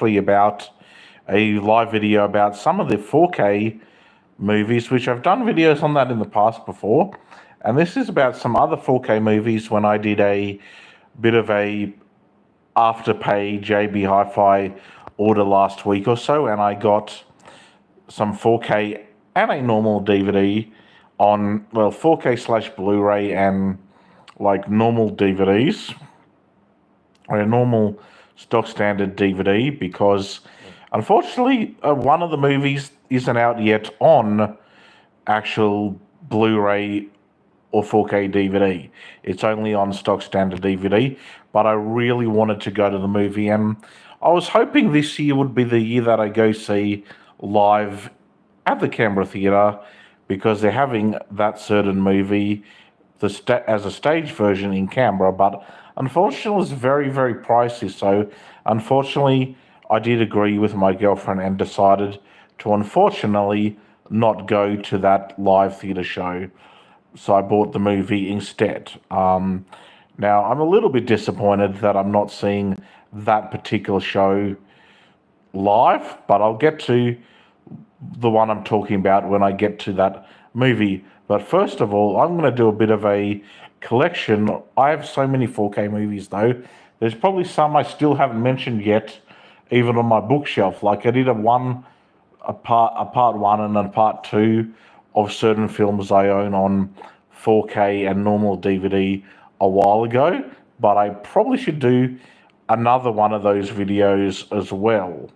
about a live video about some of the 4K movies, which I've done videos on that in the past before. And this is about some other 4K movies when I did a bit of a Afterpay JB Hi-Fi order last week or so, and I got some 4K and a normal DVD on, 4K / Blu-ray and like normal DVDs, or a normal stock standard DVD, because unfortunately one of the movies isn't out yet on actual Blu-ray or 4K DVD. It's only on stock standard DVD, but I really wanted to go to the movie, and I was hoping this year would be the year that I go see live at the Canberra Theatre, because they're having that certain movie as a stage version in Canberra, but unfortunately it's very, very pricey. So unfortunately I did agree with my girlfriend and decided to unfortunately not go to that live theatre show. So I bought the movie instead. Now, I'm a little bit disappointed that I'm not seeing that particular show live, but I'll get to the one I'm talking about when I get to that movie. But first of all, I'm going to do a bit of a collection. I have so many 4K movies, though. There's probably some I still haven't mentioned yet, even on my bookshelf. Like I did a part one and a part two of certain films I own on 4K and normal DVD a while ago, but I probably should do another one of those videos as well.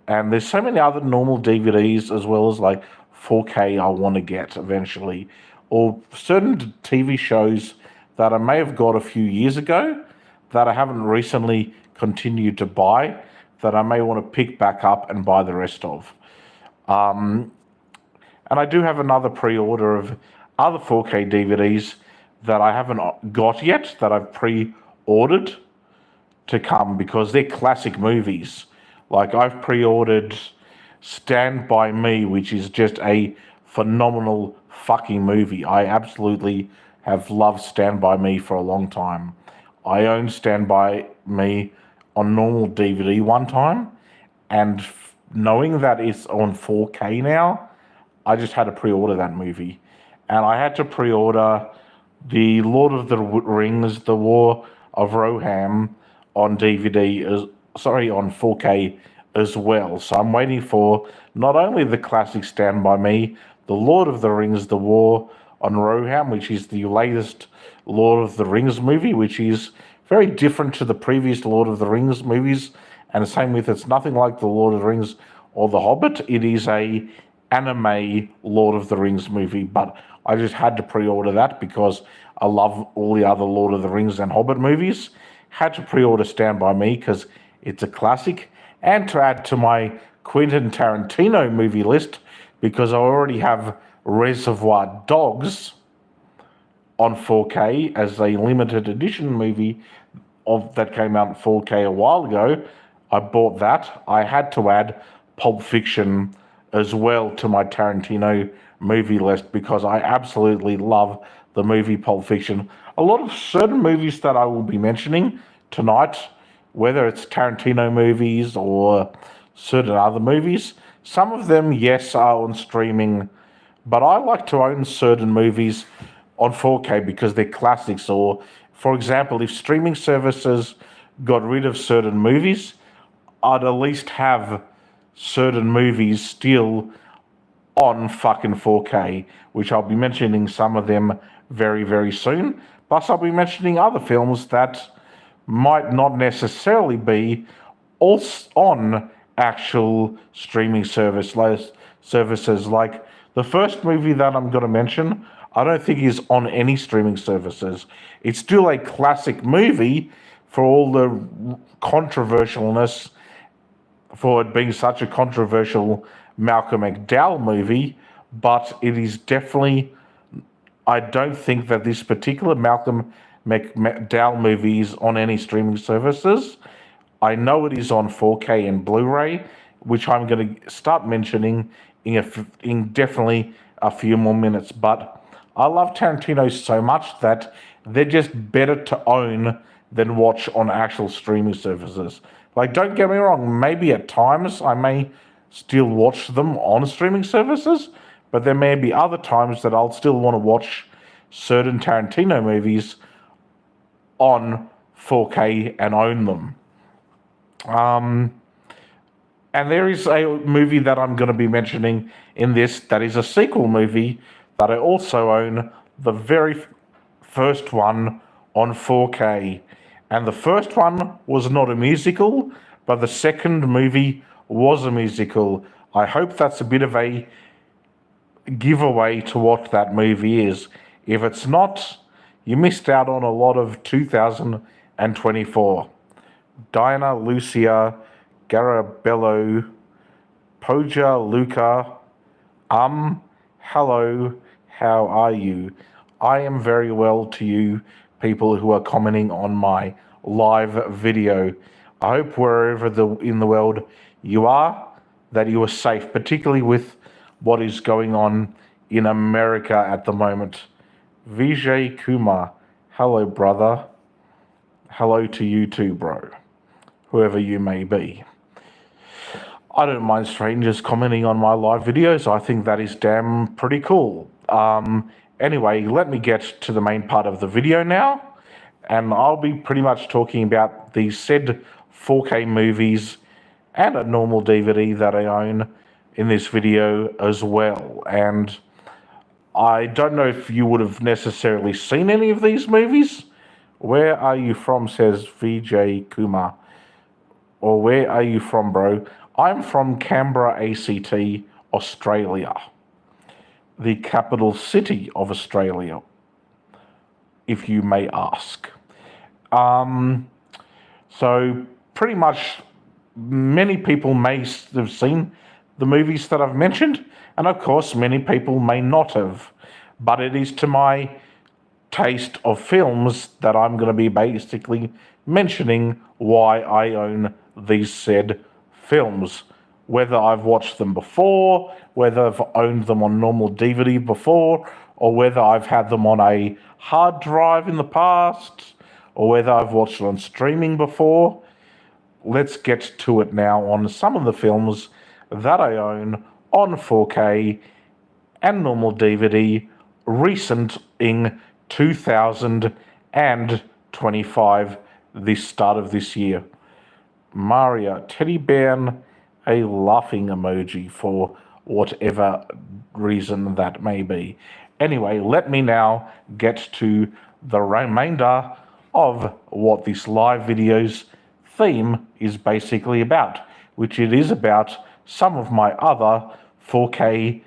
And there's so many other normal DVDs as well as like 4K I want to get eventually, or certain TV shows that I may have got a few years ago that I haven't recently continued to buy, that I may want to pick back up and buy the rest of. And I do have another pre-order of other 4K DVDs that I haven't got yet, that I've pre-ordered to come, because they're classic movies. Like I've pre-ordered Stand By Me, which is just a phenomenal fucking movie. I absolutely have loved Stand By Me for a long time. I owned Stand By Me on normal DVD one time, and knowing that it's on 4K now, I just had to pre-order that movie. And I had to pre-order the Lord of the Rings, The War of Rohan on DVD, on 4K as well. So I'm waiting for not only the classic Stand By Me, The Lord of the Rings, The War on Rohan, which is the latest Lord of the Rings movie, which is very different to the previous Lord of the Rings movies, and the same with, it's nothing like the Lord of the Rings or The Hobbit. It is a anime Lord of the Rings movie, but I just had to pre-order that because I love all the other Lord of the Rings and Hobbit movies. Had to pre-order Stand By Me because it's a classic, and to add to my Quentin Tarantino movie list, because I already have Reservoir Dogs on 4K as a limited edition movie that came out in 4K a while ago. I bought that. I had to add Pulp Fiction as well to my Tarantino movie list because I absolutely love the movie Pulp Fiction. A lot of certain movies that I will be mentioning tonight, whether it's Tarantino movies or certain other movies, some of them, yes, are on streaming, but I like to own certain movies on 4K because they're classics. Or, for example, if streaming services got rid of certain movies, I'd at least have certain movies still on fucking 4K, which I'll be mentioning some of them very, very soon. Plus, I'll be mentioning other films that might not necessarily be all on actual streaming services. Like the first movie that I'm going to mention, I don't think is on any streaming services. It's still a classic movie for all the controversialness, for it being such a controversial Malcolm McDowell movie, but it is definitely, I don't think that this particular Malcolm McDowell movie is on any streaming services. I know it is on 4K and Blu-ray, which I'm going to start mentioning in definitely a few more minutes, but I love Tarantino so much that they're just better to own than watch on actual streaming services. Like, don't get me wrong, maybe at times I may still watch them on streaming services, but there may be other times that I'll still want to watch certain Tarantino movies on 4K and own them. And there is a movie that I'm going to be mentioning in this that is a sequel movie that I also own, the very first one on 4K. And the first one was not a musical, but the second movie was a musical. I hope that's a bit of a giveaway to what that movie is. If it's not, you missed out on a lot of 2024. Diana Lucia Garabello Poja Luca. Hello, how are you? I am very well to you people who are commenting on my live video. I hope wherever in the world you are, that you are safe, particularly with what is going on in America at the moment. Vijay Kumar, hello brother. Hello to you too, bro. Whoever you may be. I don't mind strangers commenting on my live videos. I think that is damn pretty cool. Anyway, let me get to the main part of the video now. And I'll be pretty much talking about the said 4K movies and a normal DVD that I own in this video as well. And I don't know if you would have necessarily seen any of these movies. Where are you from, says Vijay Kumar. Or where are you from, bro? I'm from Canberra, ACT, Australia. The capital city of Australia, if you may ask. So pretty much many people may have seen the movies that I've mentioned, and of course many people may not have, but it is to my taste of films that I'm going to be basically mentioning why I own these said films. Whether I've watched them before, whether I've owned them on normal DVD before, or whether I've had them on a hard drive in the past, or whether I've watched it on streaming before. Let's get to it now on some of the films that I own on 4K and normal DVD, recent in 2025, the start of this year. Maria, teddy bear, a laughing emoji for whatever reason that may be. Anyway, let me now get to the remainder of what this live video's theme is basically about, which it is about some of my other 4K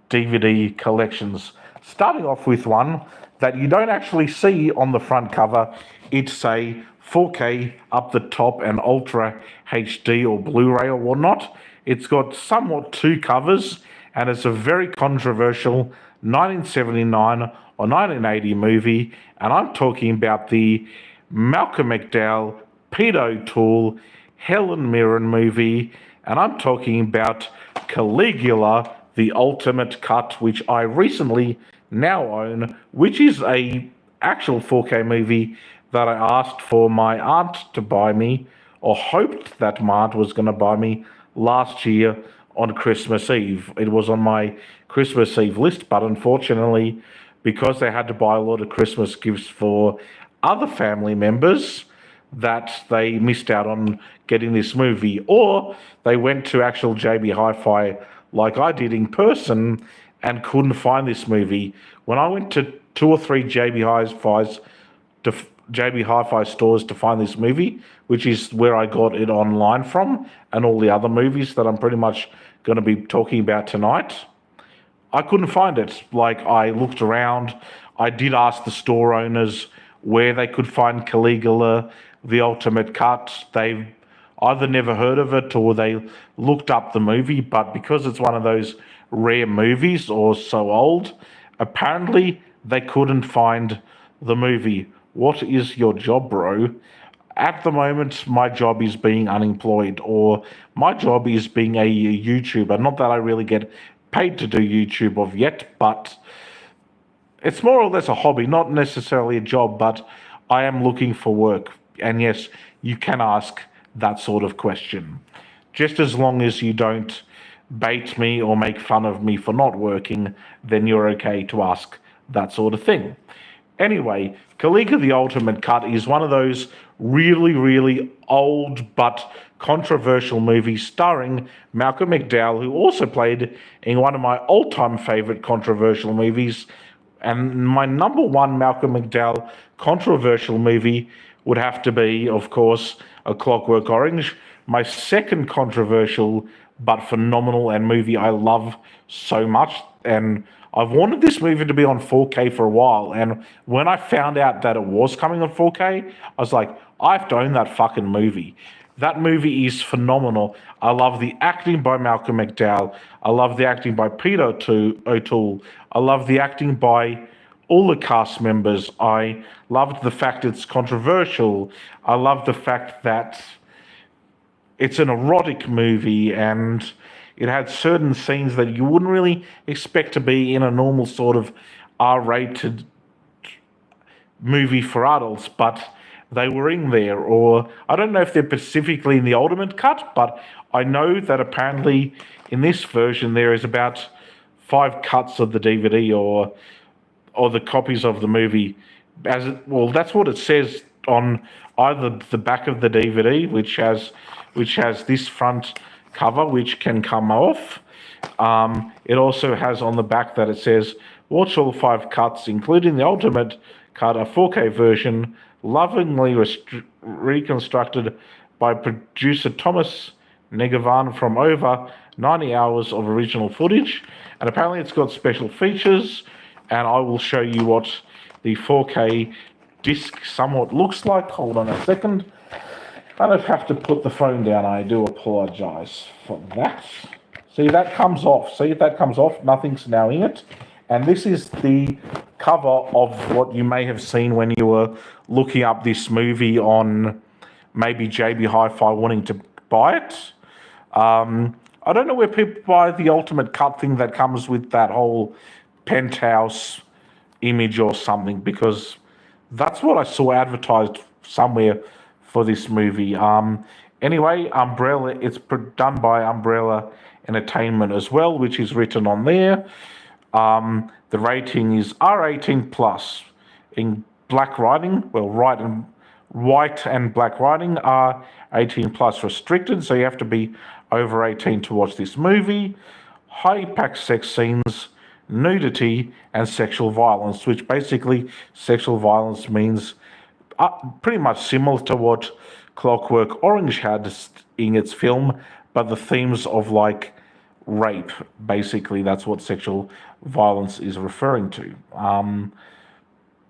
DVD collections. Starting off with one that you don't actually see on the front cover. It's a 4K up the top and Ultra HD or Blu-ray or whatnot. It's got somewhat two covers, and it's a very controversial 1979 or 1980 movie, and I'm talking about the Malcolm McDowell, Peter O'Toole, Helen Mirren movie, and I'm talking about Caligula, the ultimate cut, which I recently now own, which is a actual 4K movie that I asked for my aunt to buy me, or hoped that my aunt was going to buy me last year on Christmas Eve. It was on my Christmas Eve list, but unfortunately, because they had to buy a lot of Christmas gifts for other family members, that they missed out on getting this movie, or they went to actual JB Hi-Fi like I did in person and couldn't find this movie. When I went to 2 or 3 JB Hi-Fi stores to find this movie, which is where I got it online from, and all the other movies that I'm pretty much going to be talking about tonight, I couldn't find it. Like, I looked around, I did ask the store owners where they could find Caligula, the ultimate cut. They've either never heard of it or they looked up the movie, but because it's one of those rare movies or so old, apparently they couldn't find the movie. What is your job, bro? At the moment, my job is being unemployed, or my job is being a YouTuber. Not that I really get paid to do YouTube of yet, but it's more or less a hobby, not necessarily a job, but I am looking for work. And yes, you can ask, that sort of question. Just as long as you don't bait me or make fun of me for not working, then you're okay to ask that sort of thing. Anyway, Caligula the Ultimate Cut is one of those really, really old but controversial movies starring Malcolm McDowell, who also played in one of my all-time favorite controversial movies. And my number one Malcolm McDowell controversial movie would have to be, of course, A Clockwork Orange. My second controversial but phenomenal and movie I love so much, and I've wanted this movie to be on 4K for a while, and when I found out that it was coming on 4K, I was like, I have to own that fucking movie. That movie is phenomenal. I love the acting by Malcolm McDowell. I love the acting by Peter O'Toole. I love the acting by all the cast members. I loved the fact it's controversial. I love the fact that it's an erotic movie and it had certain scenes that you wouldn't really expect to be in a normal sort of R-rated movie for adults, but they were in there. Or I don't know if they're specifically in the Ultimate Cut, but I know that apparently in this version there is about 5 cuts of the DVD or the copies of the movie. Well, that's what it says on either the back of the DVD, which has this front cover, which can come off. It also has on the back that it says, watch all 5 cuts, including the Ultimate Cut, a 4K version, lovingly reconstructed by producer Thomas Negavan from over 90 hours of original footage. And apparently it's got special features, and I will show you what the 4K disc somewhat looks like. Hold on a second. I don't have to put the phone down. I do apologize for that. See, that comes off. See, that comes off. Nothing's now in it. And this is the cover of what you may have seen when you were looking up this movie on maybe JB Hi-Fi wanting to buy it. I don't know where people buy the Ultimate Cut thing that comes with that whole penthouse image or something, because that's what I saw advertised somewhere for this movie. Anyway, Umbrella, it's done by Umbrella Entertainment as well, which is written on there. The rating is R18 plus. In black writing, well, white and black writing are 18 plus restricted, so you have to be over 18 to watch this movie. High-impact sex scenes, nudity, and sexual violence, which basically sexual violence means pretty much similar to what Clockwork Orange had in its film, but the themes of like rape, basically, that's what sexual violence is referring to.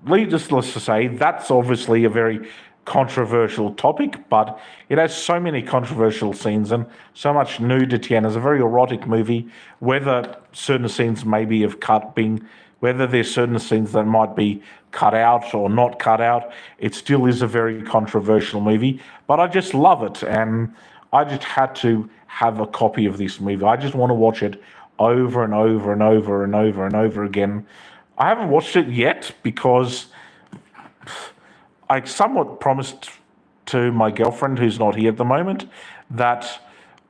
Needless to say, that's obviously a very controversial topic, but it has so many controversial scenes and so much nudity, and it's a very erotic movie. Whether certain scenes maybe have whether there's certain scenes that might be cut out or not cut out, it still is a very controversial movie. But I just love it, and I just had to have a copy of this movie. I just want to watch it over and over and over and over and over again. I haven't watched it yet because I somewhat promised to my girlfriend, who's not here at the moment, that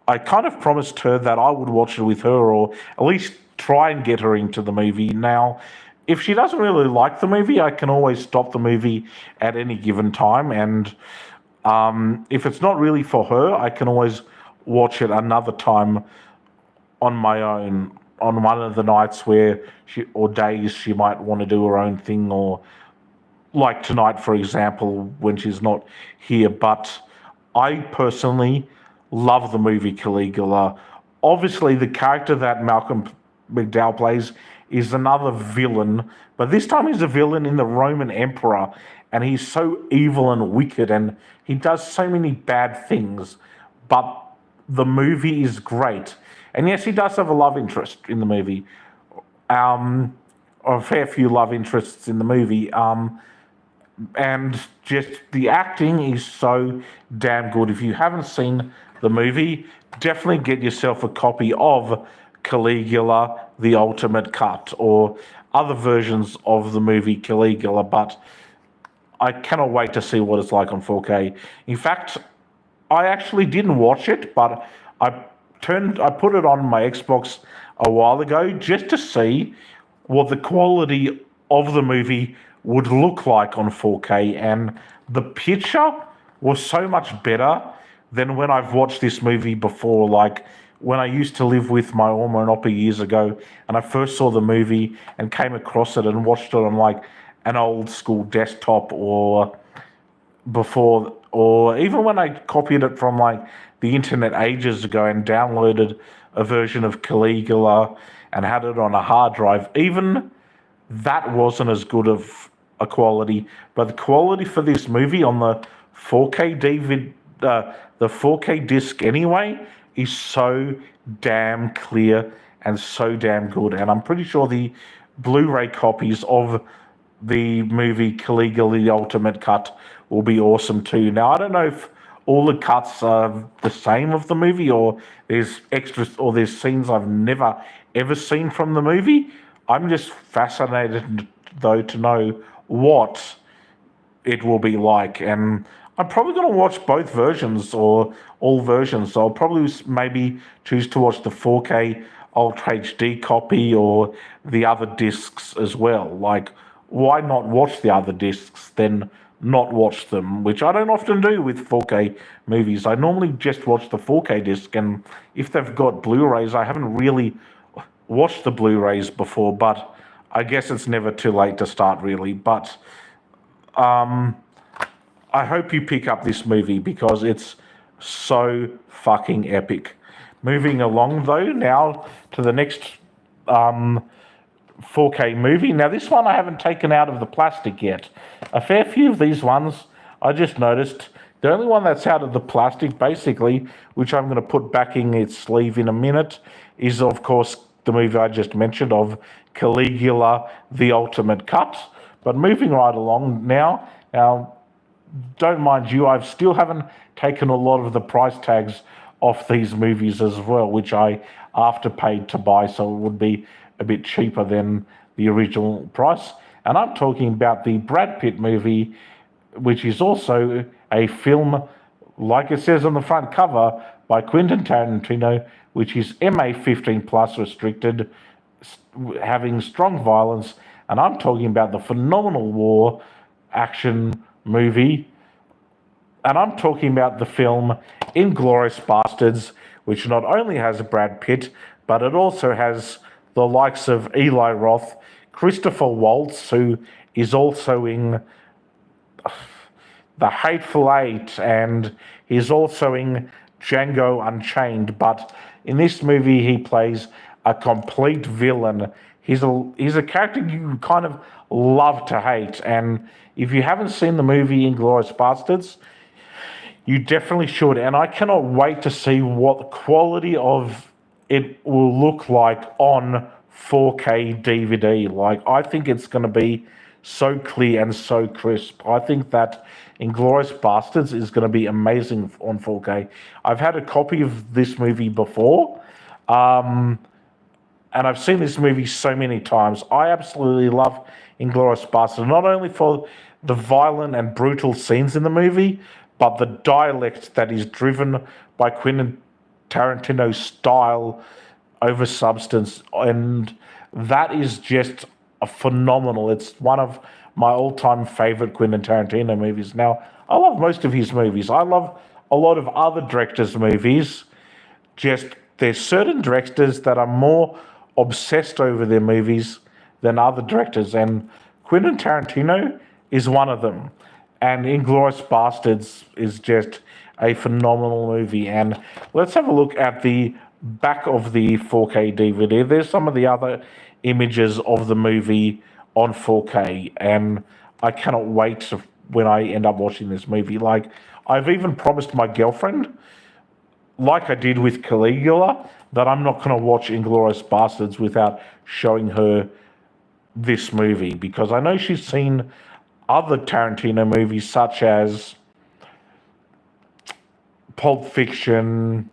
I kind of promised her that I would watch it with her, or at least try and get her into the movie. Now, if she doesn't really like the movie, I can always stop the movie at any given time. And if it's not really for her, I can always watch it another time on my own, on one of the nights or days she might want to do her own thing, or like tonight, for example, when she's not here. But I personally love the movie Caligula. Obviously, the character that Malcolm McDowell plays is another villain, but this time he's a villain in the Roman Emperor, and he's so evil and wicked, and he does so many bad things, but the movie is great. And yes, he does have a love interest in the movie, or a fair few love interests in the movie, and just the acting is so damn good. If you haven't seen the movie, definitely get yourself a copy of Caligula, the Ultimate Cut, or other versions of the movie Caligula, but I cannot wait to see what it's like on 4K. In fact, I actually didn't watch it, but I put it on my Xbox a while ago just to see what the quality of the movie would look like on 4K, and the picture was so much better than when I've watched this movie before. Like when I used to live with my Oma and Oppa years ago, and I first saw the movie and came across it and watched it on like an old school desktop or before, or even when I copied it from like the internet ages ago and downloaded a version of Caligula and had it on a hard drive, even that wasn't as good of a quality. But the quality for this movie on the 4K the 4K disc anyway, is so damn clear and so damn good. And I'm pretty sure the Blu-ray copies of the movie Caligula: The Ultimate Cut will be awesome too. Now I don't know if all the cuts are the same of the movie, or there's extras, or there's scenes I've never ever seen from the movie. I'm just fascinated though to know what it will be like, and I'm probably going to watch both versions or all versions. So I'll probably maybe choose to watch the 4K Ultra HD copy or the other discs as well. Like, why not watch the other discs then not watch them, which I don't often do with 4K movies. I normally just watch the 4K disc, and if they've got Blu-rays, I haven't really watched the Blu-rays before, but I guess it's never too late to start, really. But I hope you pick up this movie because it's so fucking epic. Moving along, though, now to the next 4K movie. Now, this one I haven't taken out of the plastic yet. A fair few of these ones I just noticed. The only one that's out of the plastic, basically, which I'm going to put back in its sleeve in a minute, is, of course, the movie I just mentioned of Caligula: The Ultimate Cut. But moving right along now, don't mind you, I still haven't taken a lot of the price tags off these movies as well, which I afterpaid to buy, so it would be a bit cheaper than the original price. And I'm talking about the Brad Pitt movie, which is also a film, like it says on the front cover, by Quentin Tarantino, which is MA 15 plus restricted, having strong violence. And I'm talking about the phenomenal war action movie. And I'm talking about the film Inglorious Basterds, which not only has Brad Pitt, but it also has the likes of Eli Roth, Christopher Waltz, who is also in The Hateful Eight, and he's also in Django Unchained. But in this movie, he plays a complete villain. He's a character you kind of love to hate. And if you haven't seen the movie Inglorious Basterds, you definitely should. And I cannot wait to see what the quality of it will look like on 4K DVD. Like, I think it's going to be so clear and so crisp. I think that Inglorious Basterds is going to be amazing on 4K. I've had a copy of this movie before, and I've seen this movie so many times. I absolutely love Inglorious Basterds, not only for the violent and brutal scenes in the movie, but the dialect that is driven by Quentin Tarantino's style over substance, and that is just a phenomenal. It's one of my all-time favorite Quentin Tarantino movies. Now, I love most of his movies. I love a lot of other directors' movies. Just there's certain directors that are more obsessed over their movies than other directors, and Quentin Tarantino is one of them. And Inglorious Basterds is just a phenomenal movie. And let's have a look at the back of the 4K DVD. There's some of the other images of the movie on 4K, and I cannot wait when I end up watching this movie. Like, I've even promised my girlfriend, like I did with Caligula, that I'm not going to watch Inglorious Basterds without showing her this movie, because I know she's seen other Tarantino movies such as Pulp Fiction,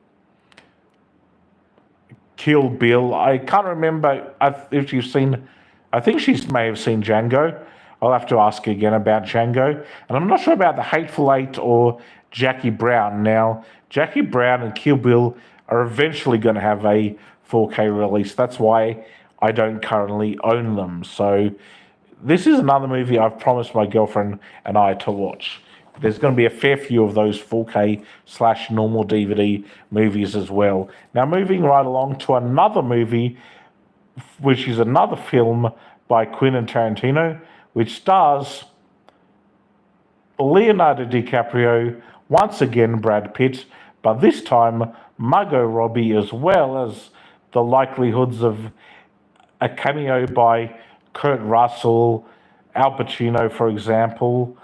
Kill Bill. I can't remember if you've seen, I think she may have seen Django I'll have to ask again about Django. And I'm not sure about the Hateful Eight or Jackie Brown. Now, Jackie Brown and Kill Bill are eventually going to have a 4K release. That's why I don't currently own them. So this is another movie I've promised my girlfriend and I to watch. There's going to be a fair few of those 4K/normal DVD movies as well. Now, moving right along to another movie, which is another film by Quentin Tarantino, which stars Leonardo DiCaprio, once again Brad Pitt, but this time Margot Robbie, as well as the likelihoods of a cameo by Kurt Russell, Al Pacino, for example.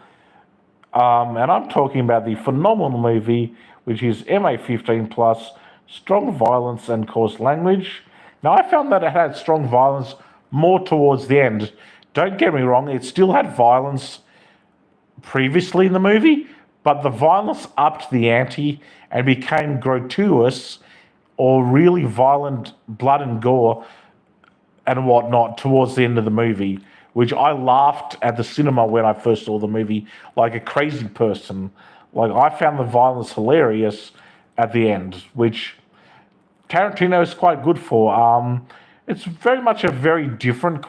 And I'm talking about the phenomenal movie, which is MA15+, strong violence and coarse language. Now, I found that it had strong violence more towards the end. Don't get me wrong, it still had violence previously in the movie, but the violence upped the ante and became gratuitous or really violent blood and gore and whatnot towards the end of the movie, which I laughed at the cinema when I first saw the movie like a crazy person. Like, I found the violence hilarious at the end, which Tarantino is quite good for. It's very much a very different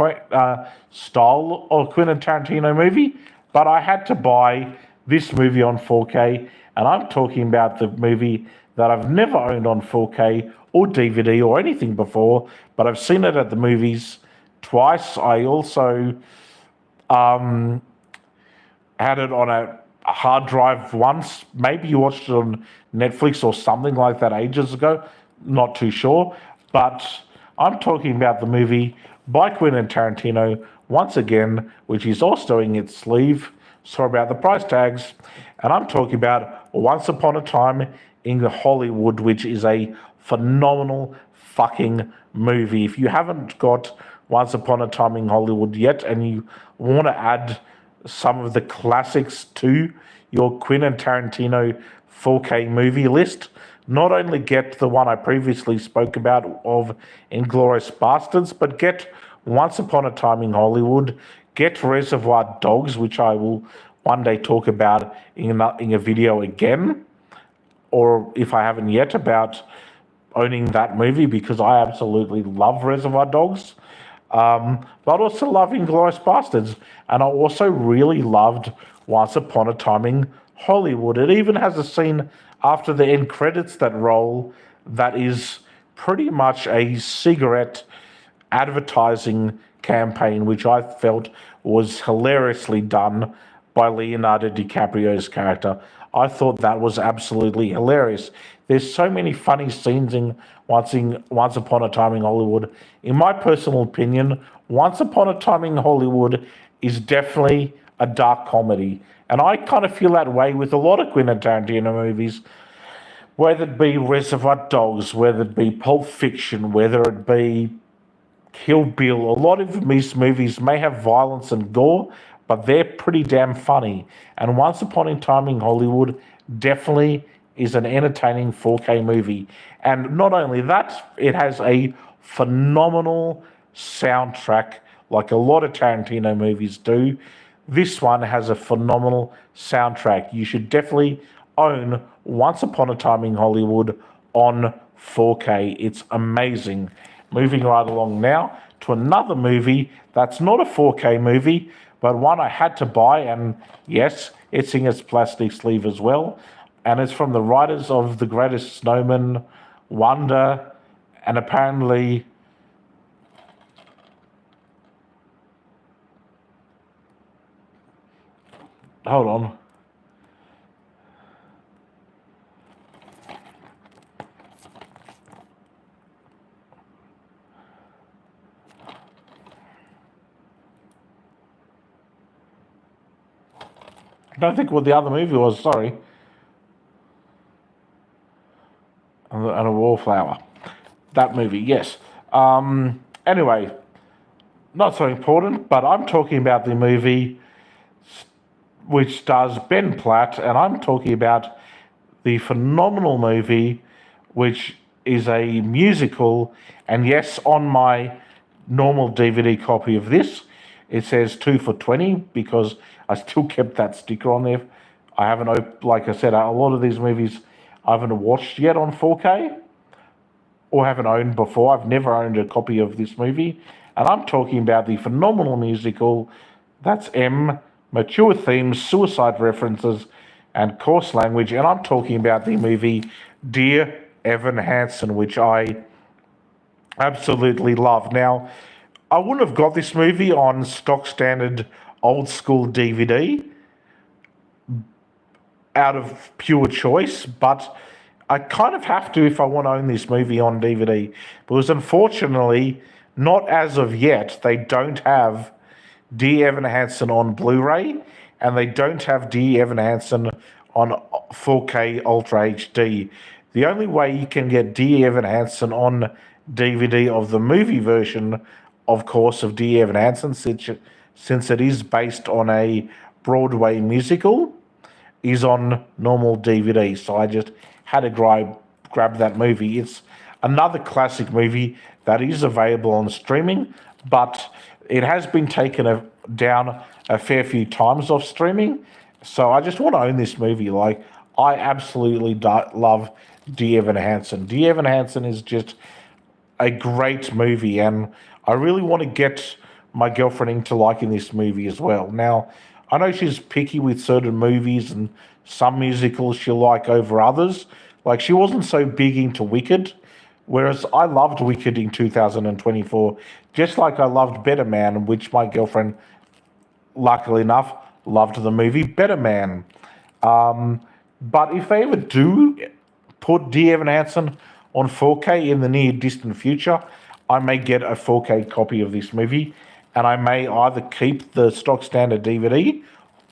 style of Quentin Tarantino movie, but I had to buy this movie on 4K, and I'm talking about the movie that I've never owned on 4K or DVD or anything before, but I've seen it at the movies twice. I also had it on a hard drive once. Maybe you watched it on Netflix or something like that ages ago. Not too sure. But I'm talking about the movie by Quentin Tarantino, once again, which is also in its sleeve. Sorry about the price tags. And I'm talking about Once Upon a Time in Hollywood, which is a phenomenal fucking movie. If you haven't got Once Upon a Time in Hollywood yet and you want to add some of the classics to your Quentin Tarantino 4K movie list, not only get the one I previously spoke about of Inglorious Basterds, but get Once Upon a Time in Hollywood, get Reservoir Dogs, which I will one day talk about in a video again, or if I haven't yet, about owning that movie, because I absolutely love Reservoir Dogs. But I also love Inglorious Basterds, and I also really loved Once Upon a Time in Hollywood. It even has a scene after the end credits that roll that is pretty much a cigarette advertising campaign, which I felt was hilariously done by Leonardo DiCaprio's character. I thought that was absolutely hilarious. There's so many funny scenes in Once Upon a Time in Hollywood. In my personal opinion, Once Upon a Time in Hollywood is definitely a dark comedy. And I kind of feel that way with a lot of Quentin Tarantino movies, whether it be Reservoir Dogs, whether it be Pulp Fiction, whether it be Kill Bill. A lot of these movies may have violence and gore, but they're pretty damn funny. And Once Upon a Time in Hollywood definitely is an entertaining 4K movie. And not only that, it has a phenomenal soundtrack, like a lot of Tarantino movies do. This one has a phenomenal soundtrack. You should definitely own Once Upon a Time in Hollywood on 4K. It's amazing. Moving right along now to another movie that's not a 4K movie, but one I had to buy, and yes, it's in its plastic sleeve as well. And it's from the writers of The Greatest Snowman, Wonder, and apparently hold on. I don't think what the other movie was, sorry. And a Wallflower. That movie, yes. Anyway, not so important, but I'm talking about the movie which stars Ben Platt, and I'm talking about the phenomenal movie which is a musical, and yes, on my normal DVD copy of this, it says 2 for 20 because I still kept that sticker on there. I haven't, like I said, a lot of these movies I haven't watched yet on 4K or haven't owned before. I've never owned a copy of this movie. And I'm talking about the phenomenal musical, that's M, mature themes, suicide references, and coarse language. And I'm talking about the movie Dear Evan Hansen, which I absolutely love. Now, I wouldn't have got this movie on stock standard old school DVD out of pure choice, but I kind of have to if I want to own this movie on DVD, because unfortunately, not as of yet, they don't have D. Evan Hansen on Blu-ray, and they don't have D. Evan Hansen on 4K Ultra HD. The only way you can get D. Evan Hansen on DVD of the movie version, of course, of D. Evan Hansen, since it is based on a Broadway musical, is on normal DVD. So I just had to grab that movie. It's another classic movie that is available on streaming, but it has been taken down a fair few times off streaming. So I just want to own this movie. Like, I absolutely love D. Evan Hansen. D. Evan Hansen is just a great movie, and I really want to get my girlfriend into liking this movie as well. Now, I know she's picky with certain movies, and some musicals she'll like over others. Like, she wasn't so big into Wicked, whereas I loved Wicked in 2024, just like I loved Better Man, which my girlfriend, luckily enough, loved the movie Better Man. But if they ever do put D. Evan Hansen on 4K in the near distant future, I may get a 4K copy of this movie, and I may either keep the stock standard DVD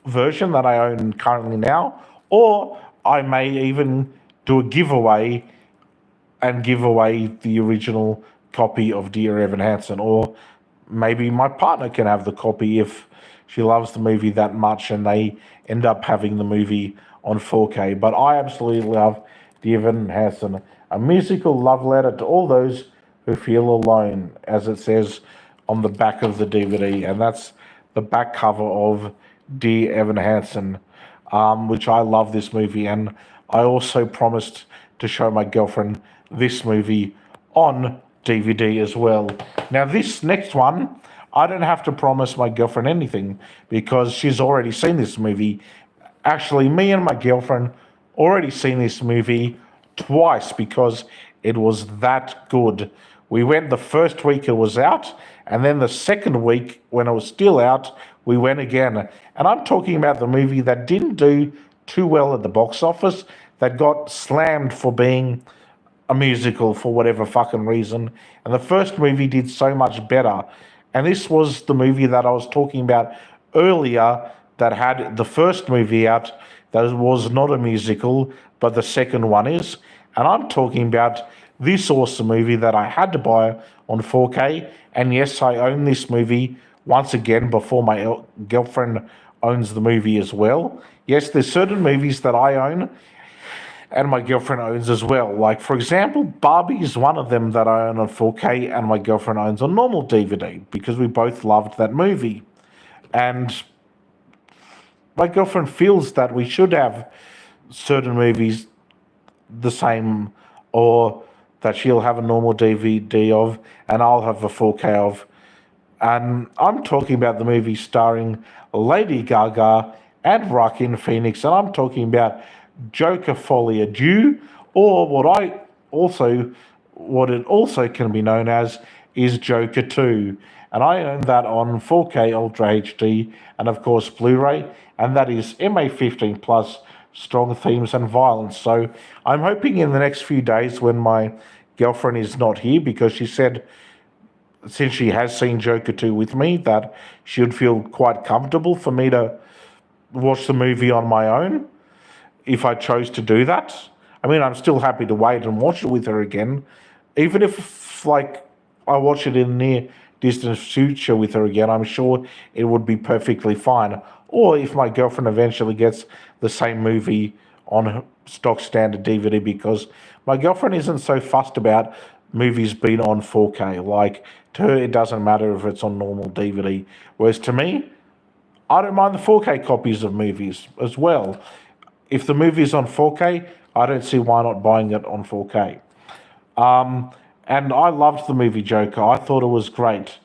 version that I own currently now, or I may even do a giveaway and give away the original copy of Dear Evan Hansen, or maybe my partner can have the copy if she loves the movie that much and they end up having the movie on 4K. But I absolutely love Dear Evan Hansen, a musical love letter to all those who feel alone, as it says on the back of the DVD, and that's the back cover of Dear Evan Hansen, which I love this movie, and I also promised to show my girlfriend this movie on DVD as well. Now, this next one, I don't have to promise my girlfriend anything because she's already seen this movie. Actually, me and my girlfriend already seen this movie twice because it was that good. We went the first week it was out, and then the second week, when it was still out, we went again. And I'm talking about the movie that didn't do too well at the box office, that got slammed for being a musical for whatever fucking reason. And the first movie did so much better. And this was the movie that I was talking about earlier that had the first movie out that was not a musical, but the second one is. And I'm talking about this awesome movie that I had to buy on 4K. And yes, I own this movie once again before my girlfriend owns the movie as well. Yes, there's certain movies that I own and my girlfriend owns as well. Like, for example, Barbie is one of them that I own on 4K and my girlfriend owns on normal DVD because we both loved that movie. And my girlfriend feels that we should have certain movies the same, or that she'll have a normal DVD of and I'll have a 4K of. And I'm talking about the movie starring Lady Gaga and Joaquin Phoenix, and I'm talking about Joker Folie à Deux, or what it also can be known as is Joker 2. And I own that on 4K Ultra HD and of course Blu-ray, and that is MA15 plus, strong themes and violence. So I'm hoping in the next few days when my girlfriend is not here, because she said since she has seen Joker 2 with me that she would feel quite comfortable for me to watch the movie on my own if I chose to do that. I mean, I'm still happy to wait and watch it with her again, even if, like, I watch it in the near distant future with her again. I'm sure it would be perfectly fine. Or if my girlfriend eventually gets the same movie on stock standard DVD, because my girlfriend isn't so fussed about movies being on 4K. Like, to her, it doesn't matter if it's on normal DVD. Whereas to me, I don't mind the 4K copies of movies as well. If the movie's on 4K, I don't see why not buying it on 4K. And I loved the movie Joker. I thought it was great.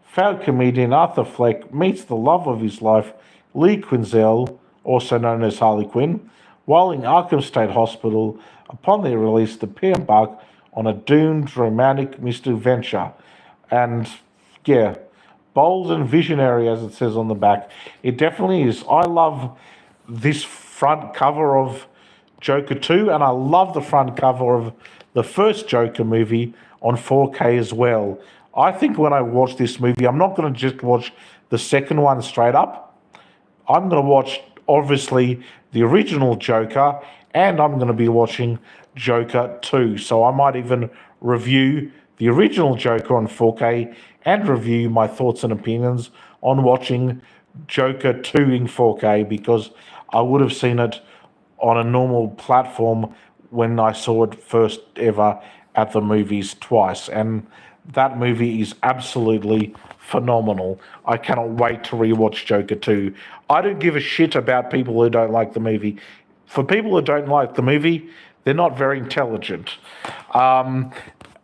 Failed comedian Arthur Fleck meets the love of his life, Lee Quinzel, also known as Harley Quinn, while in Arkham State Hospital. Upon their release, the pair embark on a doomed romantic misadventure. And yeah, bold and visionary, as it says on the back. It definitely is. I love this front cover of Joker 2, and I love the front cover of the first Joker movie on 4K as well. I think when I watch this movie, I'm not going to just watch the second one straight up. I'm going to watch, obviously, the original Joker, and I'm going to be watching Joker 2. So I might even review the original Joker on 4K and review my thoughts and opinions on watching Joker 2 in 4K, because I would have seen it on a normal platform when I saw it first ever at the movies twice. And that movie is absolutely phenomenal. I cannot wait to rewatch Joker 2. I don't give a shit about people who don't like the movie. For people who don't like the movie, they're not very intelligent. And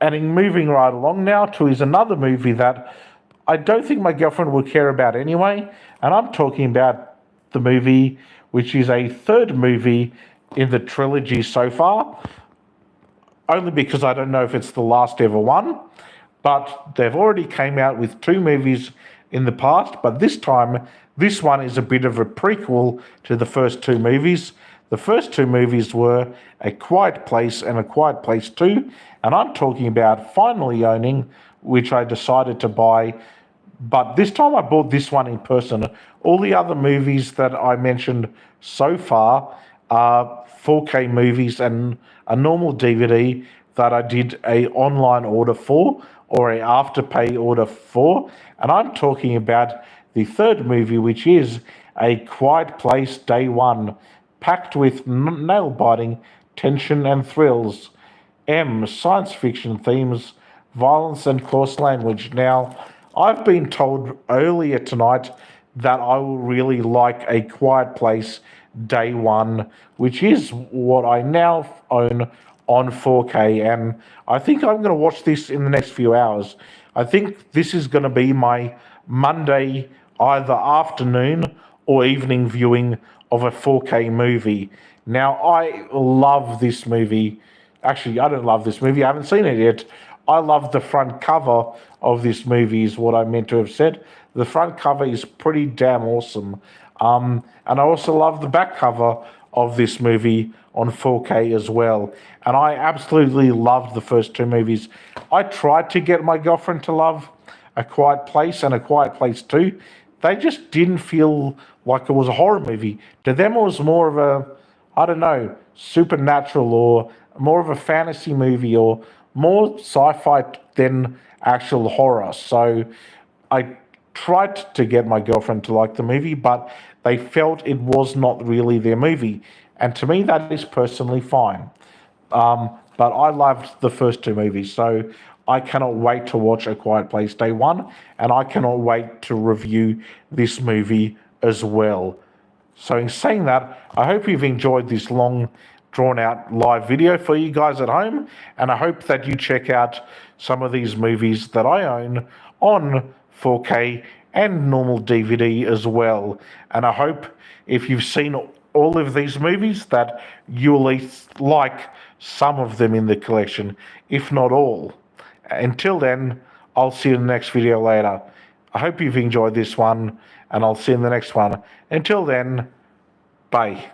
in moving right along now to is another movie that I don't think my girlfriend would care about anyway, and I'm talking about the movie which is a third movie in the trilogy so far, only because I don't know if it's the last ever one, but they've already came out with 2 movies in the past, but this time, this one is a bit of a prequel to the first 2 movies. The first 2 movies were A Quiet Place and A Quiet Place 2, and I'm talking about Finally Owning, which I decided to buy, but this time I bought this one in person. All the other movies that I mentioned so far are 4K movies and a normal DVD that I did a online order for or a afterpay order for, and I'm talking about the third movie, which is A Quiet Place Day One, packed with nail-biting tension and thrills, science fiction themes, violence and coarse language. Now, I've been told earlier tonight that I will really like A Quiet Place Day One, which is what I now own on 4K, and I think I'm going to watch this in the next few hours. I think this is going to be my Monday either afternoon or evening viewing of a 4K movie. Now, I love this movie. Actually, I don't love this movie. I haven't seen it yet. I love the front cover of this movie, is what I meant to have said. The front cover is pretty damn awesome. And I also love the back cover of this movie on 4K as well. And I absolutely loved the first 2 movies. I tried to get my girlfriend to love A Quiet Place and A Quiet Place 2. They just didn't feel like it was a horror movie. To them, it was more of a, I don't know, supernatural or more of a fantasy movie or more sci-fi than actual horror. So I tried to get my girlfriend to like the movie, but they felt it was not really their movie. And to me, that is personally fine. But I loved the first 2 movies, so I cannot wait to watch A Quiet Place Day One, and I cannot wait to review this movie as well. So in saying that, I hope you've enjoyed this long, drawn-out live video for you guys at home, and I hope that you check out some of these movies that I own on 4K and normal DVD as well. And I hope if you've seen all of these movies that you'll at least like some of them in the collection, if not all. Until then, I'll see you in the next video later. I hope you've enjoyed this one, and I'll see you in the next one. Until then, bye.